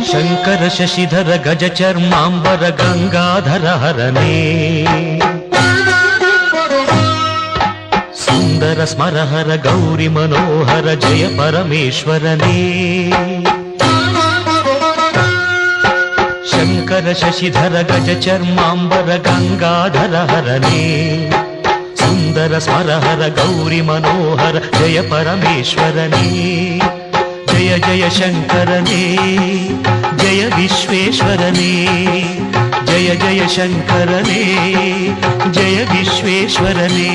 ಶಂಕರ ಶಶಿಧರ ಗಜ ಚರ್ಮಾಂಬರ ಗಂಗಾಧರ ಹರನೇ ಸುಂದರ ಸ್ಮರಹರ ಗೌರಿ ಮನೋಹರ ಜಯ ಪರಮೇಶ್ವರನೇ ಶಂಕರ ಶಶಿಧರ ಗಜ ಚರ್ಮಾಂಬರ ಗಂಗಾಧರ ಹರನೇ ಸುಂದರ ಸ್ಮರಹರ ಗೌರಿ ಮನೋಹರ ಜಯ ಪರಮೇಶ್ವರನೇ ಜಯ ಜಯ ಶಂಕರನೇ ಜಯ ವಿಶ್ವೇಶ್ವರನೇ ಜಯ ಜಯ ಶಂಕರನೇ ಜಯ ವಿಶ್ವೇಶ್ವರನೇ